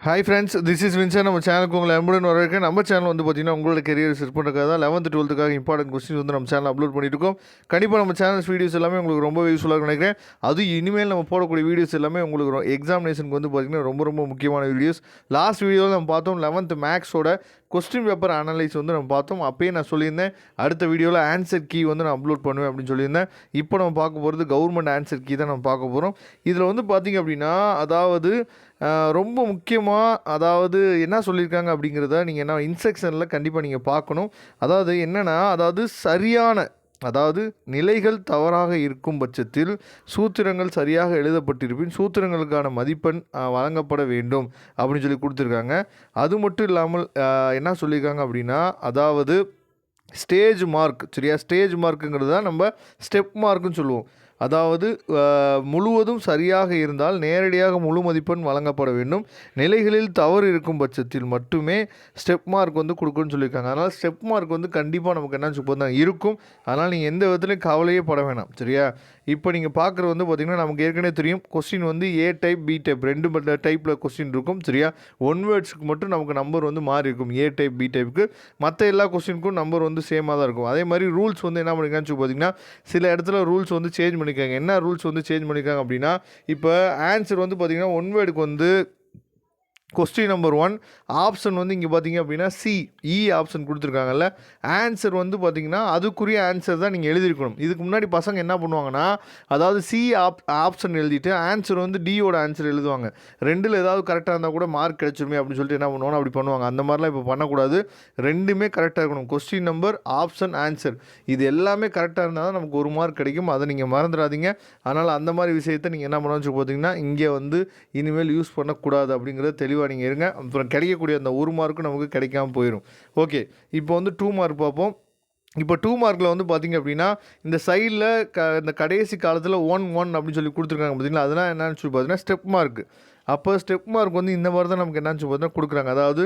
Hi friends, this is Vincent. நம்ம சேனலுக்கு உங்களை அன்புடன் வரவேற்கிறேன். நம்ம சேனல் வந்து பார்த்தீங்கன்னா உங்களோட கெரியர் செட் பண்ணுறதுக்காக தான் 11th 12th இம்பார்ட்டன்ட் கொஸ்டின் வந்து நம்ம சேனல் அப்லோட் பண்ணிட்டு இருக்கோம். கண்டிப்பாக நம்ம சேனல்ஸ் வீடியோஸ் எல்லாமே உங்களுக்கு ரொம்ப யூஸ்ஃபுல்லாக நினைக்கிறேன். அதுவும் இனிமேல் நம்ம போடக்கூடிய வீடியோஸ் எல்லாமே உங்களுக்கு எக்ஸாமினேஷனுக்கு வந்து பார்த்திங்கன்னா ரொம்ப முக்கியமான வீடியோஸ். லாஸ்ட் வீடியோவில் நம்ம பார்த்தோம் 11th மேக்ஸோட கொஸ்டின் பேப்பர் அனலைஸ் வந்து நம்ம பார்த்தோம். அப்போயே நான் சொல்லியிருந்தேன் அடுத்த வீடியோவில் ஆன்சர் கீ வந்து நான் அப்லோட் பண்ணுவேன் அப்படின்னு சொல்லியிருந்தேன். இப்போ நம்ம பார்க்க போகிறது கவர்மெண்ட் ஆன்சர் கீ தான் நம்ம பார்க்க போகிறோம். இதில் வந்து பார்த்திங்க அப்படின்னா அதாவது ரொம்ப முக்கியமாக அதாவது என்ன சொல்லியிருக்காங்க அப்படிங்கிறத நீங்கள் என்ன இன்ஸ்ட்ரக்ஷனில் கண்டிப்பாக நீங்கள் பார்க்கணும். அதாவது என்னென்னா சரியான நிலைகள் தவறாக இருக்கும் பட்சத்தில் சூத்திரங்கள் சரியாக எழுதப்பட்டிருப்பின் சூத்திரங்களுக்கான மதிப்பெண் வழங்கப்பட வேண்டும் அப்படின்னு சொல்லி கொடுத்துருக்காங்க. அது மட்டும் இல்லாமல் என்ன சொல்லியிருக்காங்க அப்படின்னா அதாவது ஸ்டேஜ் மார்க், சரியா? ஸ்டேஜ் மார்க்குங்கிறது தான் நம்ம ஸ்டெப் மார்க்குன்னு சொல்லுவோம். அதாவது முழுவதும் சரியாக இருந்தால் நேரடியாக முழு மதிப்பெண் வழங்கப்பட வேண்டும். நிலைகளில் தவறு இருக்கும் பட்சத்தில் மட்டுமே ஸ்டெப் மார்க் வந்து கொடுக்குன்னு சொல்லியிருக்காங்க. அதனால் ஸ்டெப் மார்க் வந்து கண்டிப்பாக நமக்கு என்ன சொல்லுவோம் இருக்கும். அதனால் நீங்கள் எந்த விதத்துலையும் கவலையே பட வேணாம், சரியா? இப்போ நீங்கள் பார்க்குறது வந்து பார்த்திங்கன்னா நமக்கு ஏற்கனவே தெரியும் கொஸ்டின் வந்து ஏ டைப் பி டைப் ரெண்டு டைப்பில் கொஸ்டின் இருக்கும், சரியா? ஒன் வேர்ட்ஸுக்கு மட்டும் நமக்கு நம்பர் வந்து மாறி இருக்கும் ஏ டைப் பி டைப்புக்கு. மற்ற எல்லா கொஸ்டினுக்கும் நம்பர் வந்து சேமாக தான் இருக்கும். அதே மாதிரி ரூல்ஸ் வந்து என்ன பண்ணிருக்கான்னு சொல்லி பார்த்திங்கன்னா சில இடத்துல ரூல்ஸ் வந்து சேஞ்ச் பண்ணியிருக்காங்க. என்ன ரூல்ஸ் வந்து சேஞ்ச் பண்ணியிருக்காங்க அப்படின்னா இப்போ ஆன்சர் வந்து பார்த்திங்கன்னா ஒன் வேர்டுக்கு வந்து கொஸ்டின் நம்பர் 1 ஆப்ஷன் வந்து இங்கே பார்த்தீங்க அப்படின்னா இ ஆப்ஷன் கொடுத்துருக்காங்கல்ல. ஆன்சர் வந்து பார்த்திங்கன்னா அதுக்குரிய ஆன்சர் தான் நீங்கள் எழுதியிருக்கணும். இதுக்கு முன்னாடி பசங்க என்ன பண்ணுவாங்கன்னா அதாவது ஆப்ஷன் எழுதிட்டு ஆன்சர் வந்து டியோட ஆன்சர் எழுதுவாங்க. ரெண்டில் ஏதாவது கரெக்டாக இருந்தால் கூட மார்க் கிடைச்சிருமே அப்படின்னு சொல்லிட்டு என்ன பண்ணுவாங்க, அப்படி பண்ணுவாங்க. அந்த மாதிரிலாம் இப்போ பண்ணக்கூடாது. ரெண்டுமே கரெக்டாக இருக்கணும். கொஸ்டின் நம்பர், ஆப்ஷன், ஆன்சர் இது எல்லாமே கரெக்டாக இருந்தால் தான் நமக்கு ஒரு மார்க் கிடைக்கும். அதை நீங்கள் மறந்துடாதீங்க. அதனால் அந்த மாதிரி விஷயத்தை நீங்கள் என்ன பண்ணணும்னு சொல்லி பார்த்தீங்கன்னா இங்கே வந்து இனிமேல் யூஸ் பண்ணக்கூடாது அப்படிங்கிறத தெளிவாக நீங்கள் இருங்க. அப்புறம் கிடைக்கக்கூடிய அந்த ஒரு மார்க்கும் நமக்கு கிடைக்காம போயிடும். ஓகே, இப்போ வந்து 2 மார்க் பார்ப்போம். இப்போ 2 மார்க்கில் வந்து பார்த்திங்க அப்படின்னா இந்த சைடில் இந்த கடைசி காலத்தில் 1 அப்படின்னு சொல்லி கொடுத்துருக்காங்க பார்த்தீங்களா? அதெல்லாம் என்னன்னு சொல்லி பார்த்தீங்கன்னா ஸ்டெப் மார்க். அப்போ ஸ்டெப் மார்க் வந்து இந்த மாதிரி தான் நமக்கு என்னன்னு சொல்லி பார்த்தீங்கன்னா கொடுக்குறாங்க. அதாவது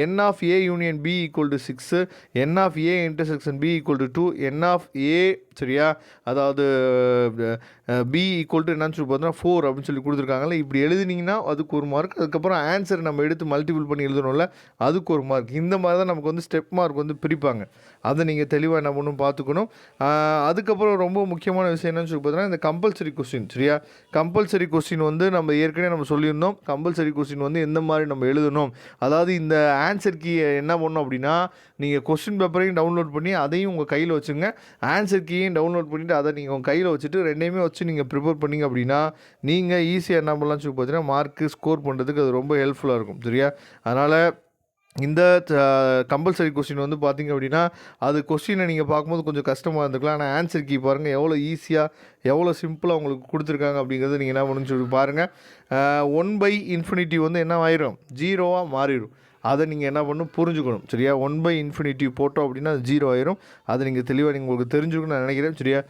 n of A union B equal to 6, n of A intersection B equal to 2, n of A, சரியா? அதாவது பி ஈக்குவல் டு என்னன்னு சொல்லி பார்த்தோன்னா 4 அப்படின்னு சொல்லி கொடுத்துருக்காங்கல்ல. இப்படி எழுதினீங்கன்னா அதுக்கு ஒரு மார்க். அதுக்கப்புறம் ஆன்சர் நம்ம எடுத்து மல்டிபிள் பண்ணி எழுதணும்ல, அதுக்கு ஒரு மார்க். இந்த மாதிரி தான் நமக்கு வந்து ஸ்டெப் மார்க் வந்து பிரிப்பாங்க. அதை நீங்கள் தெளிவாக என்ன பண்ணணும் பார்த்துக்கணும். அதுக்கப்புறம் ரொம்ப முக்கியமான விஷயம் என்னன்னு சொல்லி பார்த்தோன்னா இந்த கம்பல்சரி கொஸ்டின், சரியா? கம்பல்சரி கொஸ்டின் வந்து நம்ம ஏற்கனவே நம்ம சொல்லியிருந்தோம். கம்பல்சரி கொஸ்டின் வந்து எந்த மாதிரி நம்ம எழுதணும், அதாவது இந்த ஆன்சர் கீ என்ன பண்ணணும் அப்படின்னா நீங்கள் கொஸ்டின் பேப்பரையும் டவுன்லோட் பண்ணி அதையும் உங்கள் கையில் வச்சுங்க. ஆன்சர் கீயும் டவுன்லோட் பண்ணிவிட்டு அதை நீங்கள் உங்கள் கையில் வச்சுட்டு ரெண்டையுமே வச்சு நீங்கள் ப்ரிப்பேர் பண்ணிங்க அப்படின்னா நீங்கள் ஈஸியாக என்ன பண்ணலாம்னு சொல்லி பார்த்தீங்கன்னா மார்க்கு ஸ்கோர் பண்ணுறதுக்கு அது ரொம்ப ஹெல்ப்ஃபுல்லாக இருக்கும், சரியா? அதனால் இந்த கம்பல்சரி கொஸ்டின் வந்து பார்த்திங்க அப்படின்னா அது கொஸ்டினை நீங்கள் பார்க்கும்போது கொஞ்சம் கஷ்டமாக இருந்துக்கலாம். ஆனால் ஆன்சர் கீ பாருங்கள் எவ்வளோ ஈஸியாக எவ்வளோ சிம்பிளாக உங்களுக்கு கொடுத்துருக்காங்க அப்படிங்கிறது நீங்கள் என்ன பண்ணுன்னு சொல்லி பாருங்கள். 1/∞ வந்து என்ன ஆயிரும், 0வாக மாறிடும். அதை நீங்கள் என்ன பண்ணணும் புரிஞ்சுக்கணும், சரியா? 1/∞ போட்டோம் அப்படின்னா அது 0 ஆயிரும். அதை நீங்கள் தெளிவாக நீங்கள் உங்களுக்கு தெரிஞ்சுக்கணும்னு நான் நினைக்கிறேன், சரியா?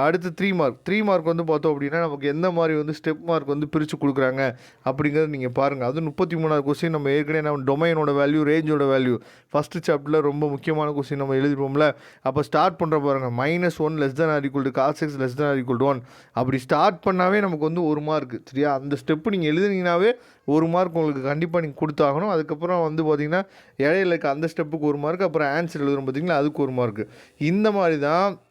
அடுத்து 3 மார்க் வந்து பார்த்தோம் அப்படின்னா நமக்கு எந்த மாதிரி வந்து ஸ்டெப் மார்க் வந்து பிரித்து கொடுக்குறாங்க அப்படிங்கிறத நீங்கள் பாருங்கள். அது 33வது கொஸ்டின் நம்ம ஏற்கனவே நம்ம டொமைனோட வேல்யூ, ரேஞ்சோட வேல்யூ ஃபஸ்ட்டு சாப்டரில் ரொம்ப முக்கியமான கொஸ்டின் நம்ம எழுதிருப்போம்ல. அப்போ ஸ்டார்ட் பண்ணுற பாருங்கள் -1 <= cos x <= 1 அப்படி ஸ்டார்ட் பண்ணாவே நமக்கு வந்து ஒரு மார்க், சரியா? அந்த ஸ்டெப்பு நீங்கள் எழுதுனீங்கன்னாவே ஒரு மார்க் உங்களுக்கு கண்டிப்பாக நீங்கள் கொடுத்தாகணும். அதுக்கப்புறம் வந்து பார்த்திங்கன்னா இடையில அந்த ஸ்டெப்புக்கு ஒரு மார்க், அப்புறம் ஆன்சர் எழுதுகிறோம் பார்த்திங்களா அதுக்கு ஒரு மார்க். இந்த மாதிரி தான்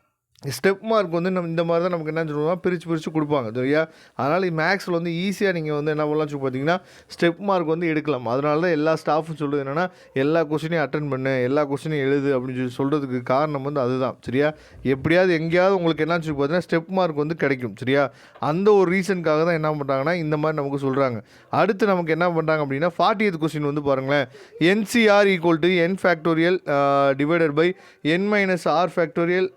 ஸ்டெப் மார்க் வந்து நம்ம இந்த மாதிரி தான் நமக்கு என்ன சொல்லுவோம் பிரித்து கொடுப்பாங்க, சரியா? அதனால் மேக்ஸில் வந்து ஈஸியாக நீங்கள் வந்து என்ன பண்ணலாம் சொல்லி பார்த்தீங்கன்னா ஸ்டெப் மார்க் வந்து எடுக்கலாம். அதனால தான் எல்லா ஸ்டாஃபும் சொல்லுது என்னென்னா எல்லா கொஸ்டினையும் அட்டன் பண்ணு, எல்லா கொஸ்டினையும் எழுது அப்படின்னு சொல்லி சொல்கிறதுக்கு காரணம் வந்து அதுதான், சரியா? எப்படியாவது எங்கேயாவது உங்களுக்கு என்ன சொல்லி பார்த்தீங்கன்னா ஸ்டெப் மார்க் வந்து கிடைக்கும், சரியா? அந்த ஒரு ரீசனுக்காக தான் என்ன பண்ணுறாங்கன்னா இந்த மாதிரி நமக்கு சொல்கிறாங்க. அடுத்து நமக்கு என்ன பண்ணுறாங்க அப்படின்னா 40th கொஸ்டின் வந்து பாருங்களேன். NCR = n factorial divided by n - r factorial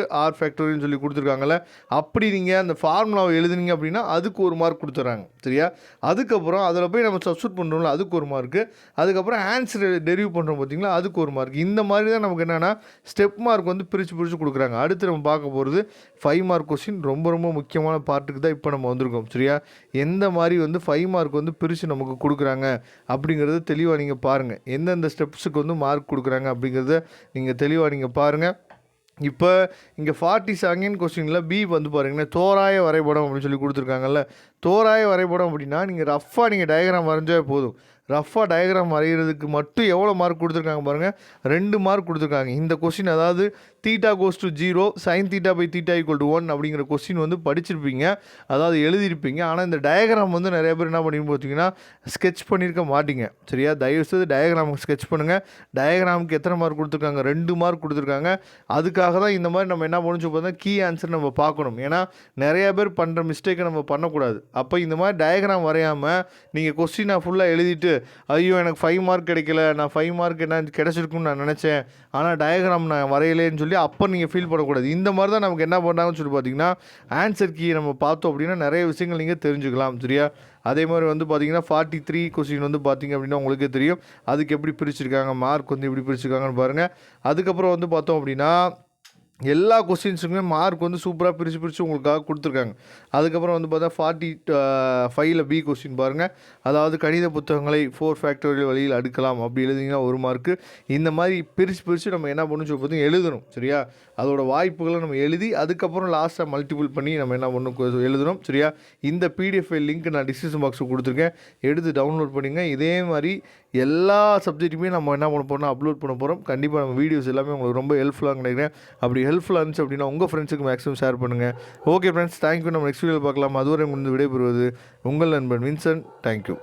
r ஃபேக்டோரியல்னு சொல்லி கொடுத்துருக்காங்கல்ல. அப்படி நீங்கள் அந்த ஃபார்முலாவை எழுதுனீங்க அப்படின்னா அதுக்கு ஒரு மார்க் கொடுத்துட்றாங்க, சரியா? அதுக்கப்புறம் அதில் போய் நம்ம சப்ஸ்டியூட் பண்ணுறோம்ல அதுக்கு ஒரு மார்க்கு. அதுக்கப்புறம் ஆன்சர் டெரிவ் பண்ணுறோம் பார்த்தீங்களா அதுக்கு ஒரு மார்க். இந்த மாதிரி தான் நமக்கு என்னென்னா ஸ்டெப் மார்க் வந்து பிரித்து கொடுக்குறாங்க. அடுத்து நம்ம பார்க்க போகிறது 5 மார்க் கொஸ்டின். ரொம்ப முக்கியமான பார்ட்டுக்கு தான் இப்போ நம்ம வந்திருக்கோம், சரியா? எந்த மாதிரி வந்து 5 மார்க் வந்து பிரித்து நமக்கு கொடுக்குறாங்க அப்படிங்கிறது தெளிவாக நீங்கள் பாருங்கள். எந்தெந்த ஸ்டெப்ஸுக்கு வந்து மார்க் கொடுக்குறாங்க அப்படிங்கிறத நீங்கள் தெளிவாக நீங்கள் பாருங்கள். இப்போ இங்கே 42nd கொஸ்டினில் பி வந்து பாருங்கன்னா தோராய வரைபடம் அப்படின்னு சொல்லி கொடுத்துருக்காங்கல்ல. தோராய வரைபடம் அப்படின்னா நீங்கள் ரஃப்பாக நீங்கள் டயக்ராம் வரைஞ்சாவே போதும். ரஃப்பாக டயக்ராம் வரைகிறதுக்கு மட்டும் எவ்வளோ மார்க் கொடுத்துருக்காங்க பாருங்கள், 2 மார்க் கொடுத்துருக்காங்க. இந்த கொஸ்டின் அதாவது theta goes to 0 sin theta by theta equal to 1 அப்படிங்கிற கொஸ்டின் வந்து படிச்சிருப்பீங்க, அதாவது எழுதியிருப்பீங்க. ஆனால் இந்த டயக்ராம் வந்து நிறைய பேர் என்ன பண்ணி பார்த்தீங்கன்னா ஸ்கெட்ச் பண்ணியிருக்க மாட்டீங்க. சரியா, தயவுசெய்து டயக்ராமுக்கு ஸ்கெட்ச் பண்ணுங்கள். டயக்ராமுக்கு எத்தனை மார்க் கொடுத்துருக்காங்க, 2 மார்க் கொடுத்துருக்காங்க. அதுக்காக தான் இந்த மாதிரி நம்ம என்ன பண்ணணும் பார்த்தா கீ ஆன்சர் நம்ம பார்க்கணும். ஏன்னா நிறைய பேர் பண்ணுற மிஸ்டேக்கை நம்ம பண்ணக்கூடாது. அப்போ இந்த மாதிரி டயக்ராம் வரையாமல் நீங்கள் கொஸ்டினை ஃபுல்லாக எழுதிட்டு ஐயோ எனக்கு 5 மார்க் கிடைக்கல, நான் 5 மார்க் என்ன கிடச்சிருக்குன்னு நான் நினச்சேன், ஆனால் டயக்ராம் நான் வரையலேன்னு சொல்லி அப்போ நீங்கள் ஃபீல் பண்ணக்கூடாது. இந்த மாதிரி தான் நமக்கு என்ன பண்ணாங்கன்னு சொல்லி பார்த்தீங்கன்னா ஆன்சர் கீ நம்ம பார்த்தோம் அப்படின்னா நிறைய விஷயங்கள் நீங்கள் தெரிஞ்சுக்கலாம். சரியா, அதே மாதிரி வந்து பார்த்தீங்கன்னா 43 கொஸ்டின் வந்து பார்த்தீங்க அப்படின்னா உங்களுக்கே தெரியும் அதுக்கு எப்படி பிரிச்சுருக்காங்க, மார்க் வந்து எப்படி பிரிச்சுருக்காங்கன்னு பாருங்கள். அதுக்கப்புறம் வந்து பார்த்தோம் அப்படின்னா எல்லா கொஸ்டின்ஸுக்குமே மார்க் வந்து சூப்பராக பிரித்து உங்களுக்காக கொடுத்துருக்காங்க. அதுக்கப்புறம் வந்து பார்த்தா 45ல் பி கொஸ்டின் பாருங்கள், அதாவது கணித புத்தகங்களை 4 ஃபேக்டோரியல் வழியில் அடுக்கலாம் அப்படி எழுதிங்கன்னா 1 மார்க்கு. இந்த மாதிரி பிரித்து நம்ம என்ன பண்ணணும் சொல்லி பார்த்தீங்கன்னா எழுதணும். சரியா, அதோட வாய்ப்புகளை நம்ம எழுதி அதுக்கப்புறம் லாஸ்ட்டாக மல்டிபிள் பண்ணி நம்ம என்ன பண்ணணும் எழுதணும். சரியா, இந்த பிடிஎஃப் லிங்க் நான் டிஸ்கிரிப்ஷன் பாக்ஸில் கொடுத்துருக்கேன், எடுத்து டவுன்லோட் பண்ணிங்க. இதே மாதிரி எல்லா சப்ஜெக்ட்டுமே நம்ம என்ன பண்ண போகிறோம் அப்லோட் பண்ண போகிறோம். கண்டிப்பாக நம்ம வீடியோஸ் எல்லாமே உங்களுக்கு ரொம்ப ஹெல்ப்ஃபுல்லாக நினைக்கிறேன். அப்படி ஹெல்ப்ஃபுல்லாக இருந்துச்சு அப்படின்னா உங்கள் ஃப்ரெண்ட்ஸுக்கு மேக்ஸிமம் ஷேர் பண்ணுங்கள். Okay friends, thank you. நம்ம நெக்ஸ்ட் வீடியோ பார்க்கலாம். அதுவரை முடிந்து விடைபெறுவது உங்கள் நண்பன் வின்சென்ட். தேங்க்யூ.